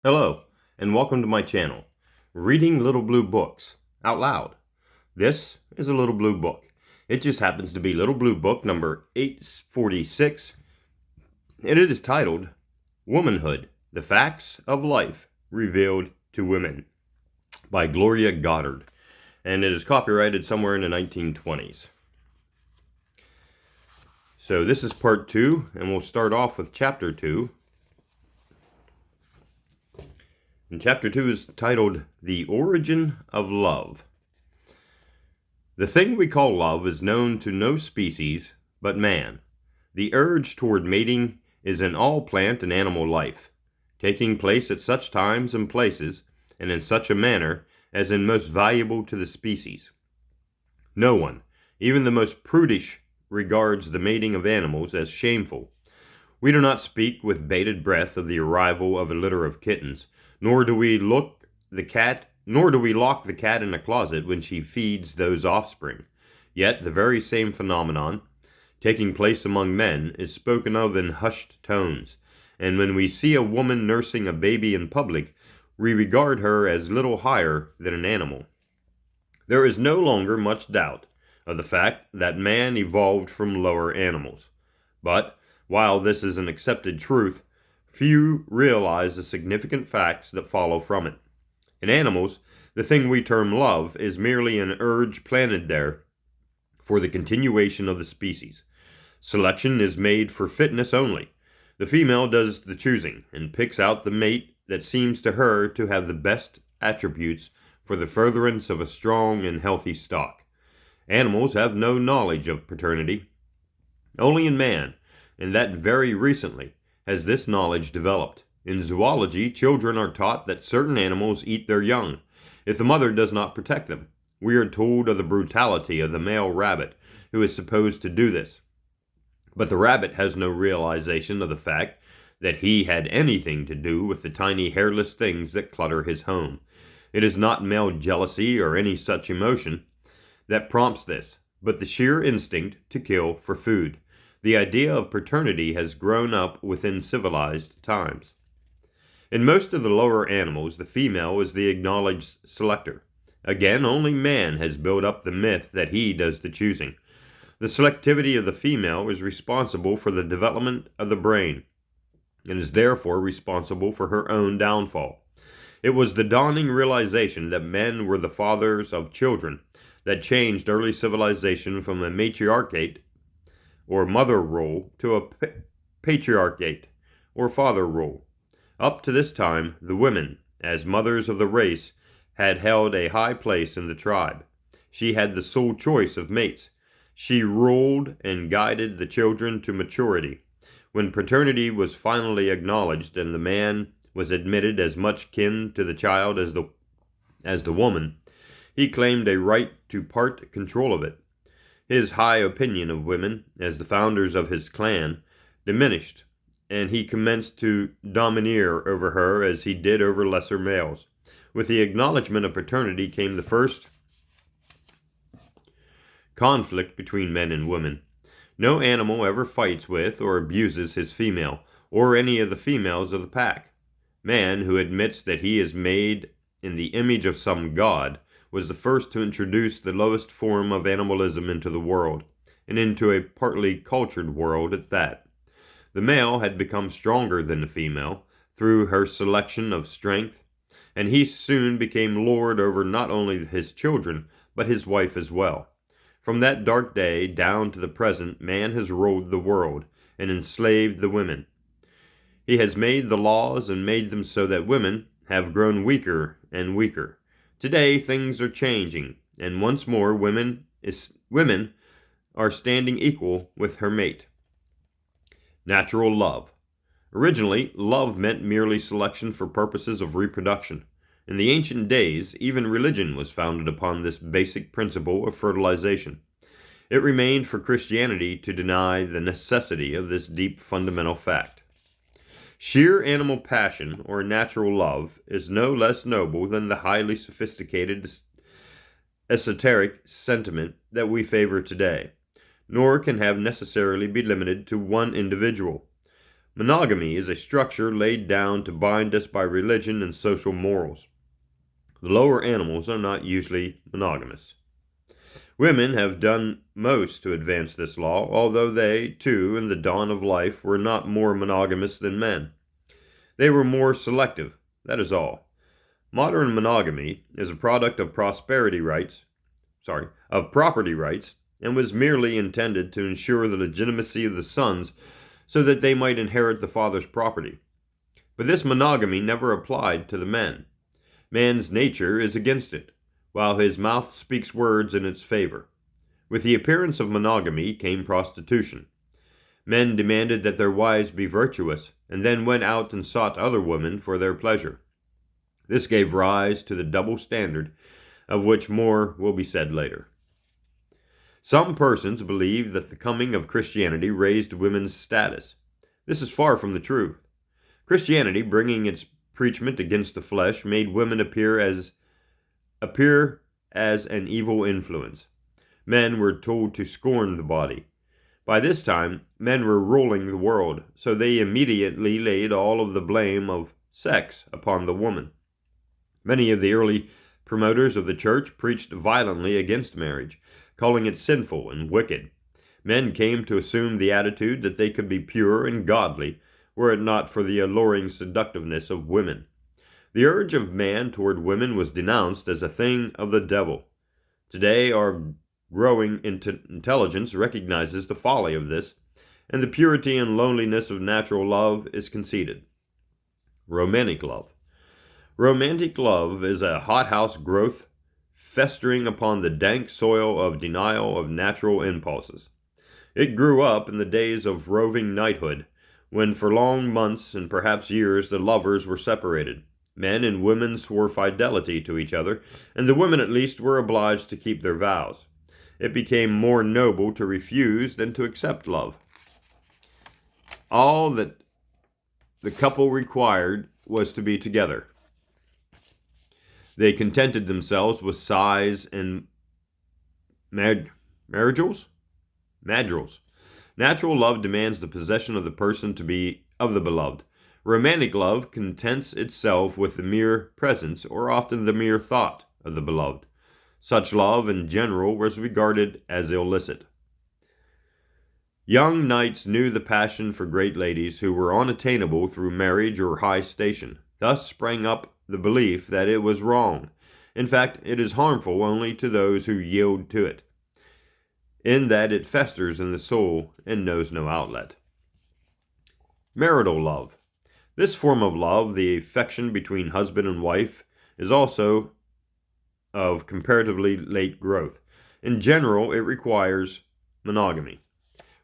Hello, and welcome to my channel, Reading Little Blue Books Out Loud. This is a Little Blue Book. It just happens to be Little Blue Book number 846, and it is titled, Womanhood, The Facts of Life Revealed to Women, by Gloria Goddard, and it is copyrighted somewhere in the 1920s. So this is part 2, and we'll start off with chapter 2. And chapter 2 is titled, The Origin of Love. The thing we call love is known to no species but man. The urge toward mating is in all plant and animal life, taking place at such times and places, and in such a manner as is most valuable to the species. No one, even the most prudish, regards the mating of animals as shameful. We do not speak with bated breath of the arrival of a litter of kittens, nor do we lock the cat in a closet when she feeds those offspring. Yet the very same phenomenon, taking place among men, is spoken of in hushed tones, and when we see a woman nursing a baby in public, we regard her as little higher than an animal. There is no longer much doubt of the fact that man evolved from lower animals. But, while this is an accepted truth, few realize the significant facts that follow from it. In animals, the thing we term love is merely an urge planted there for the continuation of the species. Selection is made for fitness only. The female does the choosing and picks out the mate that seems to her to have the best attributes for the furtherance of a strong and healthy stock. Animals have no knowledge of paternity. Only in man, and that very recently, has this knowledge developed. In zoology, children are taught that certain animals eat their young, if the mother does not protect them. We are told of the brutality of the male rabbit, who is supposed to do this. But the rabbit has no realization of the fact that he had anything to do with the tiny hairless things that clutter his home. It is not male jealousy or any such emotion that prompts this, but the sheer instinct to kill for food. The idea of paternity has grown up within civilized times. In most of the lower animals, the female is the acknowledged selector. Again, only man has built up the myth that he does the choosing. The selectivity of the female is responsible for the development of the brain, and is therefore responsible for her own downfall. It was the dawning realization that men were the fathers of children that changed early civilization from a matriarchate or mother rule to a patriarchate or father rule. Up to this time, the women, as mothers of the race, had held a high place in the tribe. She had the sole choice of mates. She ruled and guided the children to maturity. When paternity was finally acknowledged and the man was admitted as much kin to the child as the woman, he claimed a right to part control of it. His high opinion of women, as the founders of his clan, diminished, and he commenced to domineer over her as he did over lesser males. With the acknowledgement of paternity came the first conflict between men and women. No animal ever fights with or abuses his female, or any of the females of the pack. Man, who admits that he is made in the image of some god, was the first to introduce the lowest form of animalism into the world, and into a partly cultured world at that. The male had become stronger than the female through her selection of strength, and he soon became lord over not only his children, but his wife as well. From that dark day down to the present, man has ruled the world and enslaved the women. He has made the laws and made them so that women have grown weaker and weaker. Today, things are changing, and once more women are standing equal with her mate. Natural love. Originally, love meant merely selection for purposes of reproduction. In the ancient days, even religion was founded upon this basic principle of fertilization. It remained for Christianity to deny the necessity of this deep fundamental fact. Sheer animal passion, or natural love, is no less noble than the highly sophisticated esoteric sentiment that we favor today, nor can have necessarily be limited to one individual. Monogamy is a structure laid down to bind us by religion and social morals. The lower animals are not usually monogamous. Women have done most to advance this law, although they, too, in the dawn of life, were not more monogamous than men. They were more selective, that is all. Modern monogamy is a product of property rights, and was merely intended to ensure the legitimacy of the sons so that they might inherit the father's property. But this monogamy never applied to the men. Man's nature is against it, while his mouth speaks words in its favor. With the appearance of monogamy came prostitution. Men demanded that their wives be virtuous, and then went out and sought other women for their pleasure. This gave rise to the double standard, of which more will be said later. Some persons believe that the coming of Christianity raised women's status. This is far from the truth. Christianity, bringing its preachment against the flesh, made women appear as an evil influence. Men were told to scorn the body. By this time, men were ruling the world, so they immediately laid all of the blame of sex upon the woman. Many of the early promoters of the church preached violently against marriage, calling it sinful and wicked. Men came to assume the attitude that they could be pure and godly, were it not for the alluring seductiveness of women. The urge of man toward women was denounced as a thing of the devil. Today, our growing intelligence recognizes the folly of this, and the purity and loneliness of natural love is conceded. Romantic love. Romantic love is a hothouse growth festering upon the dank soil of denial of natural impulses. It grew up in the days of roving knighthood, when for long months and perhaps years the lovers were separated. Men and women swore fidelity to each other, and the women at least were obliged to keep their vows. It became more noble to refuse than to accept love. All that the couple required was to be together. They contented themselves with sighs and madrigals. Natural love demands the possession of the person to be of the beloved. Romantic love contents itself with the mere presence, or often the mere thought, of the beloved. Such love, in general, was regarded as illicit. Young knights knew the passion for great ladies who were unattainable through marriage or high station. Thus sprang up the belief that it was wrong. In fact, it is harmful only to those who yield to it, in that it festers in the soul and knows no outlet. Marital love. This form of love, the affection between husband and wife, is also of comparatively late growth. In general, it requires monogamy.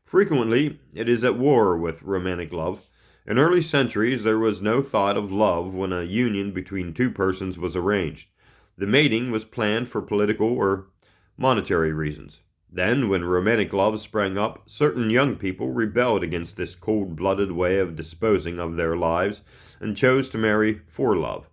Frequently, it is at war with romantic love. In early centuries, there was no thought of love when a union between two persons was arranged. The mating was planned for political or monetary reasons. Then, when romantic love sprang up, certain young people rebelled against this cold-blooded way of disposing of their lives and chose to marry for love.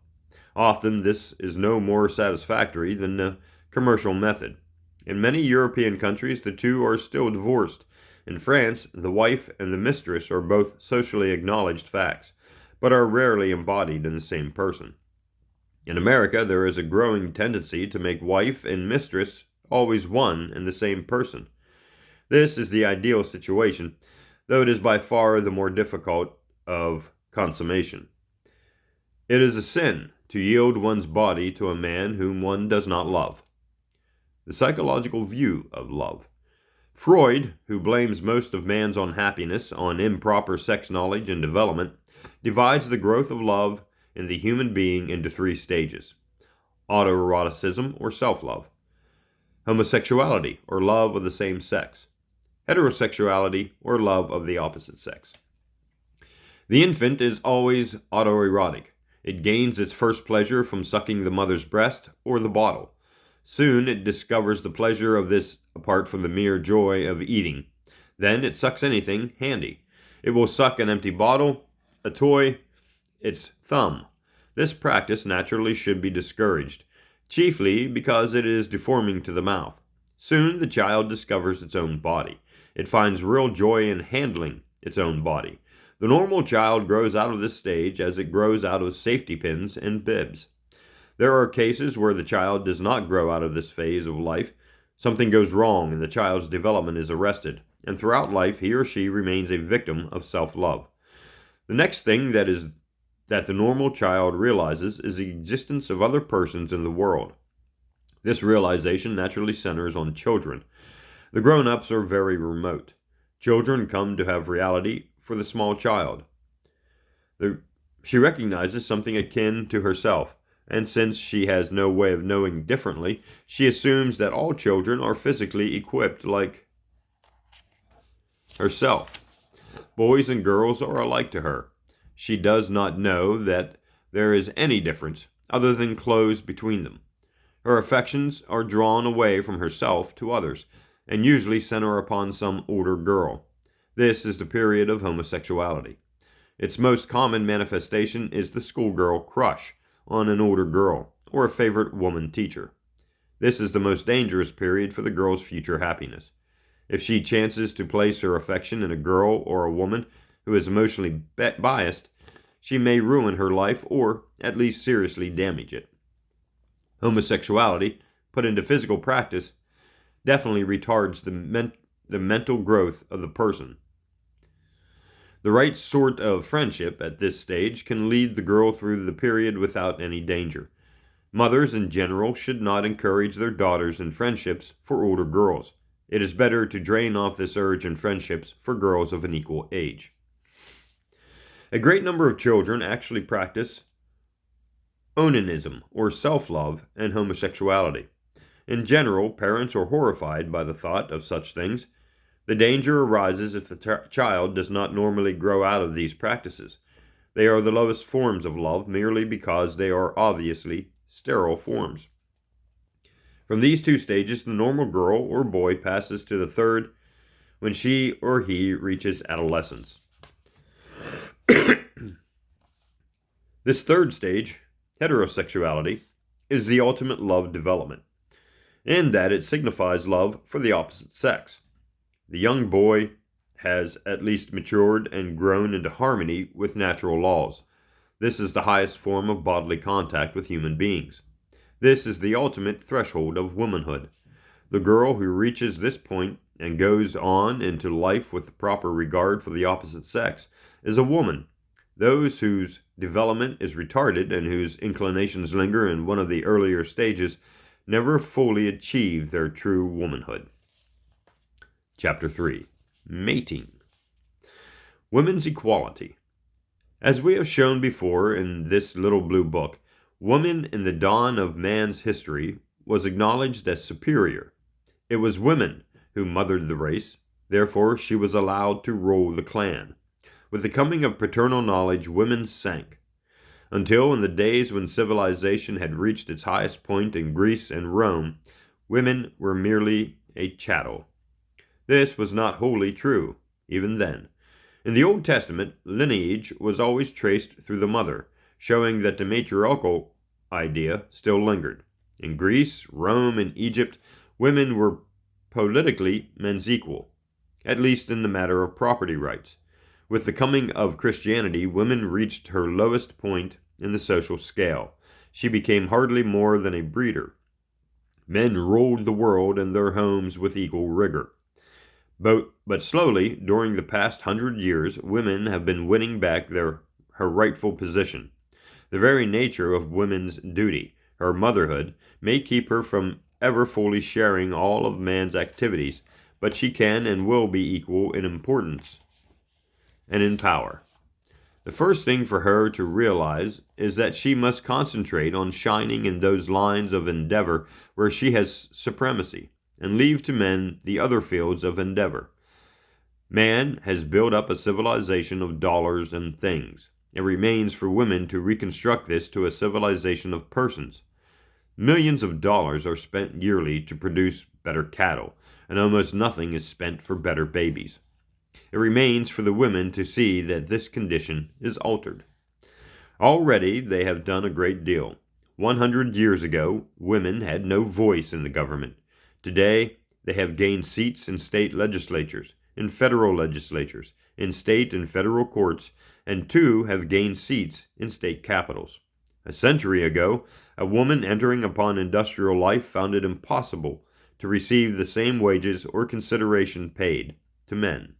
Often this is no more satisfactory than the commercial method. In many European countries, the two are still divorced. In France, the wife and the mistress are both socially acknowledged facts, but are rarely embodied in the same person. In America, there is a growing tendency to make wife and mistress always one and the same person. This is the ideal situation, though it is by far the more difficult of consummation. It is a sin to yield one's body to a man whom one does not love. The psychological view of love. Freud, who blames most of man's unhappiness on improper sex knowledge and development, divides the growth of love in the human being into three stages: autoeroticism or self-love, homosexuality or love of the same sex, heterosexuality or love of the opposite sex. The infant is always autoerotic. It gains its first pleasure from sucking the mother's breast or the bottle. Soon it discovers the pleasure of this apart from the mere joy of eating. Then it sucks anything handy. It will suck an empty bottle, a toy, its thumb. This practice naturally should be discouraged, chiefly because it is deforming to the mouth. Soon the child discovers its own body. It finds real joy in handling its own body. The normal child grows out of this stage as it grows out of safety pins and bibs. There are cases where the child does not grow out of this phase of life. Something goes wrong and the child's development is arrested, and throughout life he or she remains a victim of self-love. The next thing that the normal child realizes is the existence of other persons in the world. This realization naturally centers on children. The grown-ups are very remote. Children come to have reality for the small child. She recognizes something akin to herself, and since she has no way of knowing differently, she assumes that all children are physically equipped like herself. Boys and girls are alike to her. She does not know that there is any difference other than clothes between them. Her affections are drawn away from herself to others, and usually center upon some older girl. This is the period of homosexuality. Its most common manifestation is the schoolgirl crush on an older girl, or a favorite woman teacher. This is the most dangerous period for the girl's future happiness. If she chances to place her affection in a girl or a woman who is emotionally biased, she may ruin her life or at least seriously damage it. Homosexuality, put into physical practice, definitely retards the mental growth of the person. The right sort of friendship at this stage can lead the girl through the period without any danger. Mothers in general should not encourage their daughters in friendships for older girls. It is better to drain off this urge in friendships for girls of an equal age. A great number of children actually practice onanism, or self-love, and homosexuality. In general, parents are horrified by the thought of such things. The danger arises if the child does not normally grow out of these practices. They are the lowest forms of love merely because they are obviously sterile forms. From these two stages, the normal girl or boy passes to the third when she or he reaches adolescence. This third stage, heterosexuality, is the ultimate love development, in that it signifies love for the opposite sex. The young boy has at least matured and grown into harmony with natural laws. This is the highest form of bodily contact with human beings. This is the ultimate threshold of womanhood. The girl who reaches this point and goes on into life with the proper regard for the opposite sex is a woman. Those whose development is retarded and whose inclinations linger in one of the earlier stages never fully achieve their true womanhood. Chapter 3. Mating. Women's equality. As we have shown before in this little blue book, woman in the dawn of man's history was acknowledged as superior. It was women who mothered the race, therefore she was allowed to rule the clan. With the coming of paternal knowledge, women sank, until in the days when civilization had reached its highest point in Greece and Rome, women were merely a chattel. This was not wholly true, even then. In the Old Testament, lineage was always traced through the mother, showing that the matriarchal idea still lingered. In Greece, Rome, and Egypt, women were politically men's equal, at least in the matter of property rights. With the coming of Christianity, women reached her lowest point in the social scale. She became hardly more than a breeder. Men ruled the world and their homes with equal rigor. But slowly, during the past 100 years, women have been winning back her rightful position. The very nature of women's duty, her motherhood, may keep her from ever fully sharing all of man's activities, but she can and will be equal in importance and in power. The first thing for her to realize is that she must concentrate on shining in those lines of endeavor where she has supremacy, and leave to men the other fields of endeavor. Man has built up a civilization of dollars and things. It remains for women to reconstruct this to a civilization of persons. Millions of dollars are spent yearly to produce better cattle, and almost nothing is spent for better babies. It remains for the women to see that this condition is altered. Already they have done a great deal. 100 years ago, women had no voice in the government. Today, they have gained seats in state legislatures, in federal legislatures, in state and federal courts, and 2 have gained seats in state capitals. A century ago, a woman entering upon industrial life found it impossible to receive the same wages or consideration paid to men.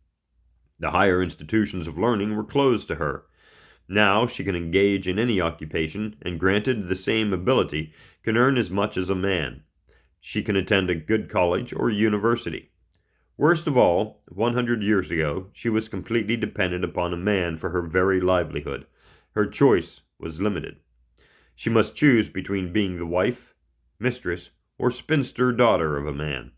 The higher institutions of learning were closed to her. Now she can engage in any occupation, and granted the same ability, can earn as much as a man. She can attend a good college or university. Worst of all, 100 years ago, she was completely dependent upon a man for her very livelihood. Her choice was limited. She must choose between being the wife, mistress, or spinster daughter of a man.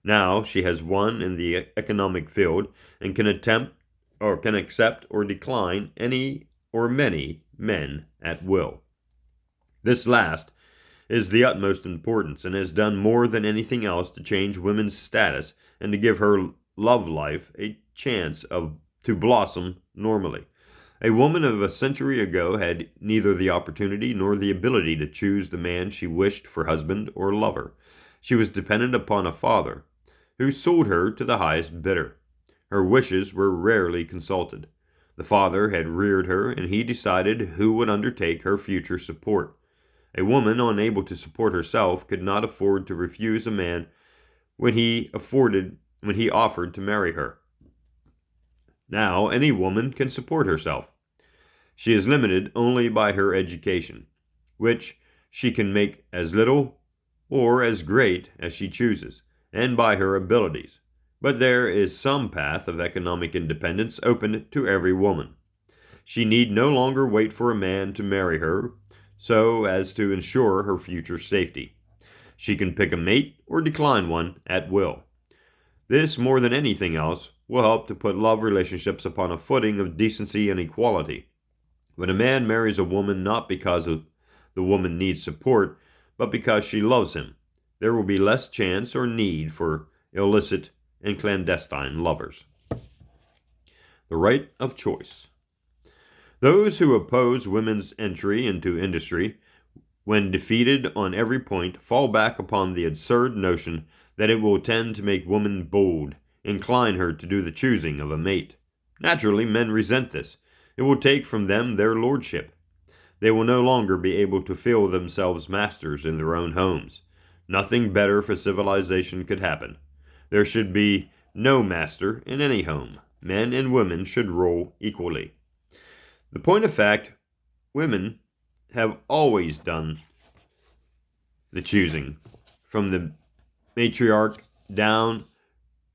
Now she has won in the economic field and can accept or decline any or many men at will. This last is the utmost importance and has done more than anything else to change women's status and to give her love life a chance to blossom normally. A woman of a century ago had neither the opportunity nor the ability to choose the man she wished for husband or lover. She was dependent upon a father, who sold her to the highest bidder. Her wishes were rarely consulted. The father had reared her, and he decided who would undertake her future support. A woman unable to support herself could not afford to refuse a man when he offered to marry her. Now any woman can support herself. She is limited only by her education, which she can make as little or as great as she chooses, and by her abilities. But there is some path of economic independence open to every woman. She need no longer wait for a man to marry her so as to ensure her future safety. She can pick a mate or decline one at will. This, more than anything else, will help to put love relationships upon a footing of decency and equality. When a man marries a woman not because the woman needs support, but because she loves him, there will be less chance or need for illicit and clandestine lovers. The right of choice. Those who oppose women's entry into industry, when defeated on every point, fall back upon the absurd notion that it will tend to make woman bold, incline her to do the choosing of a mate. Naturally, men resent this. It will take from them their lordship. They will no longer be able to feel themselves masters in their own homes. Nothing better for civilization could happen. There should be no master in any home. Men and women should rule equally. The point of fact, women have always done the choosing, from the matriarch down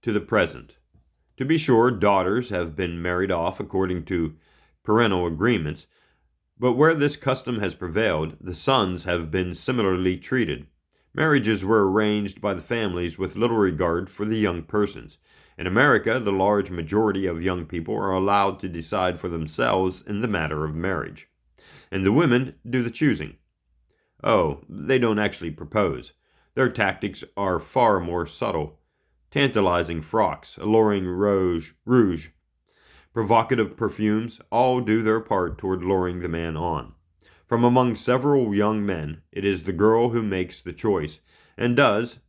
to the present. To be sure, daughters have been married off according to parental agreements, but where this custom has prevailed, the sons have been similarly treated. Marriages were arranged by the families with little regard for the young persons. In America, the large majority of young people are allowed to decide for themselves in the matter of marriage, and the women do the choosing. Oh, they don't actually propose. Their tactics are far more subtle. Tantalizing frocks, alluring rouge, provocative perfumes, all do their part toward luring the man on. From among several young men, it is the girl who makes the choice, and does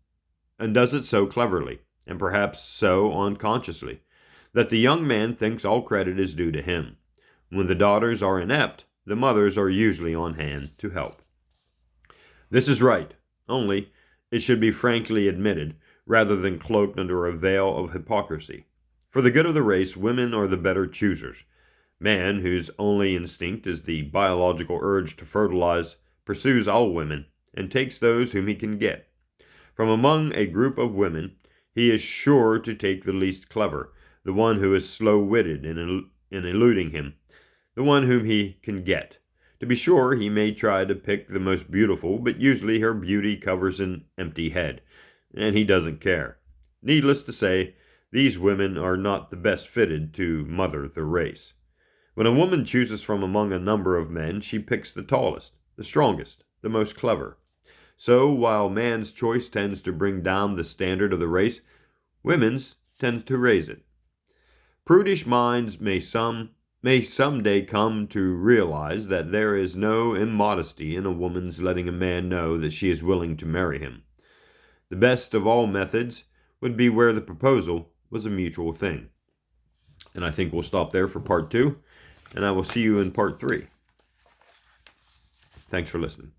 it so cleverly, and perhaps so unconsciously, that the young man thinks all credit is due to him. When the daughters are inept, the mothers are usually on hand to help. This is right, only it should be frankly admitted, rather than cloaked under a veil of hypocrisy. For the good of the race, women are the better choosers. Man, whose only instinct is the biological urge to fertilize, pursues all women, and takes those whom he can get. From among a group of women, he is sure to take the least clever, the one who is slow-witted in eluding him, the one whom he can get. To be sure, he may try to pick the most beautiful, but usually her beauty covers an empty head, and he doesn't care. Needless to say, these women are not the best fitted to mother the race. When a woman chooses from among a number of men, she picks the tallest, the strongest, the most clever. So, while man's choice tends to bring down the standard of the race, women's tend to raise it. Prudish minds may someday come to realize that there is no immodesty in a woman's letting a man know that she is willing to marry him. The best of all methods would be where the proposal was a mutual thing. And I think we'll stop there for part 2, and I will see you in part 3. Thanks for listening.